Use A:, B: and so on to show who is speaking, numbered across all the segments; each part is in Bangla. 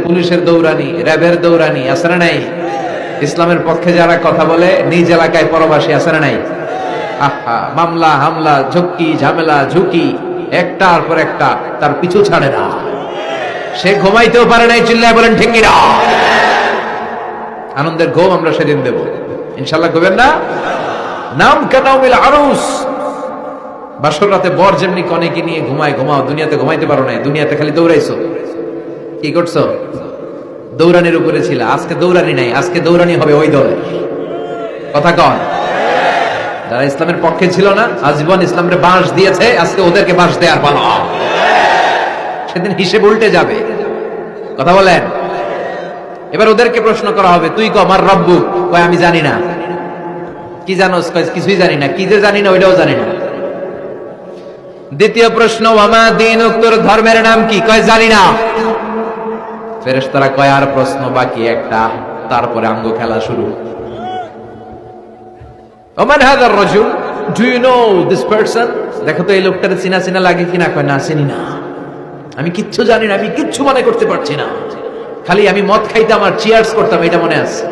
A: পুলিশের দৌড়ানি, র্যাবের দৌড়ানি আছে না নাই? ইসলামের পক্ষে যারা কথা বলে নিজ এলাকায় পরবাসী আছে না নাই? আহা, মামলা হামলা ঝক্কি ঝামেলা ঝুঁকি একটার পর একটা, তার পিছু ছাড়ে না। সে ঘুমাইতেও পারে নাই, চিল্লায় বলেন ঠিক কিনা? আনন্দের ঘুম আমরা সেদিন দেব ইনশাল্লাহ। ঘুমেন না? নাম কানাউমিল আরুস, বাসর রাতে বর যেমনি কনেকে নিয়ে ঘুমায়, ঘুমাও। দুনিয়াতে ঘুমাইতে পারো নাই, দুনিয়াতে খালি দৌড়াইছো। কি করছো? দৌড়ানির উপরে ছিল। আজকে দৌড়ানি নাই, আজকে দৌড়ানি হবে ওই দলের। কথা কন, যারা ইসলামের পক্ষে ছিল না, আজীবন ইসলামের বাঁশ দিয়েছে, আজকে ওদেরকে বাঁশ দেয়ার পালা। সেদিন হিসেব উল্টে যাবে। কথা বলেন। এবার ওদেরকে প্রশ্ন করা হবে, তুই কো আমার রব্বু, কয় আমি জানি না। কি জানোস? কয় কিছুই জানি না। কি যে জানি না ওইটাও জানি না। দ্বিতীয় প্রশ্ন, ওয়ামা দীনুক, তোর ধর্মের নাম কি? কয় জানি না। ফেরেশতারা কয় আর প্রশ্ন বাকি একটা, তারপরে আঙ্গ খেলা শুরু। ওমান হাযার রাজুল, do you know this person? দেখো তো এই লোকটার চিনা চিনা লাগে কিনা। কয় না, চিনি না, আমি কিচ্ছু জানি না, আমি কিচ্ছু মনে করতে পারছি না। খালি আমি মদ খাইতাম আর চিয়ার্স করতাম, এটা মনে আছে।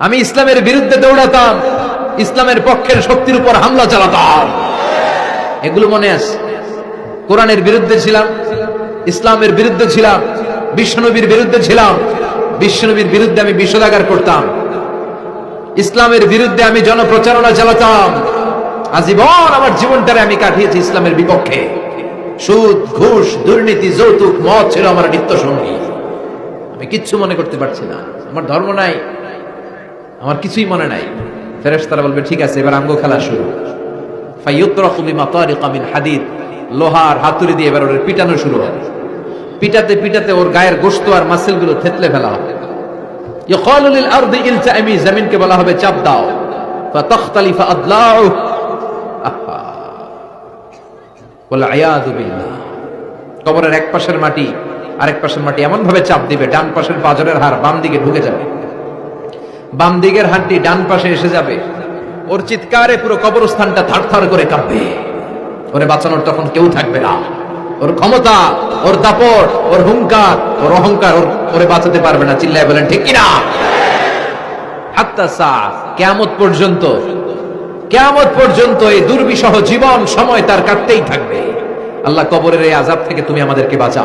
A: আমি ইসলামের বিরুদ্ধে দৌড়াতাম, ইসলামের পক্ষের শক্তির উপর হামলা চালাতাম, এগুলো মনে আছে। কোরআনের বিরুদ্ধে ছিলাম, ইসলামের বিরুদ্ধে ছিলাম, বিশ্বনবীর বিরুদ্ধে ছিলাম। বিশ্বনবীর বিরুদ্ধে আমি বিষোদাগার করতাম, ইসলামের বিরুদ্ধে আমি জনপ্রচারণা চালাতাম। আজীবন আমার জীবনটারে আমি কাটিয়েছি ইসলামের বিপক্ষে। সুদ, ঘুষ, দুর্নীতি, যৌতুক, মদ ছিল আমার নিত্য সঙ্গী। আমি কিচ্ছু মনে করতে পারছি না, আমার ধর্ম নাই, আমার কিছুই মনে নাই। ফেরেশতারা বলবে ঠিক আছে, এবার আঙ্গ খেলা শুরু। ফায়ুতরাকু বিমাতারিকা মিন হাদিদ, লোহার হাতুড়ি দিয়ে এবার ওর পিটানো শুরু হবে। পিটাতে পিটাতে ওর গায়ের গোশত আর মাসেল গুলো থেতলে ফেলা হবে। ইয়কালু লিল আরদি ইলতাইমি, জমিনকে বলা হবে চাপ দাও। ফাতাখতালিফু আদলাউ, ওয়াল আয়াযু বিল্লাহ। কবরের এক পাশের মাটি আরেক পাশের মাটি এমন ভাবে চাপ দিবে, ডান পাশের পাঁজরের হাড় বাম দিকে ঢুকে যাবে, বাম দিকের হাড়টি ডান পাশে এসে যাবে। ওর চিৎকারে পুরো কবরস্থানটা থারথার করে কাঁপবে। ওরে বাঁচানোর তখন কেউ থাকবে না। ওর ক্ষমতা, ওর দাপট, ওর হুঙ্কার, ওর অহংকার ওরে বাঁচাতে পারবে না। চিল্লায় বলেন ঠিক কিনা? হাত্তা সা, কিয়ামত পর্যন্ত, কিয়ামত পর্যন্ত এই দুর্বিষহ জীবন সময় তার কাটতেই থাকবে। আল্লাহ, কবরের এই আযাব থেকে তুমি আমাদেরকে বাঁচাও।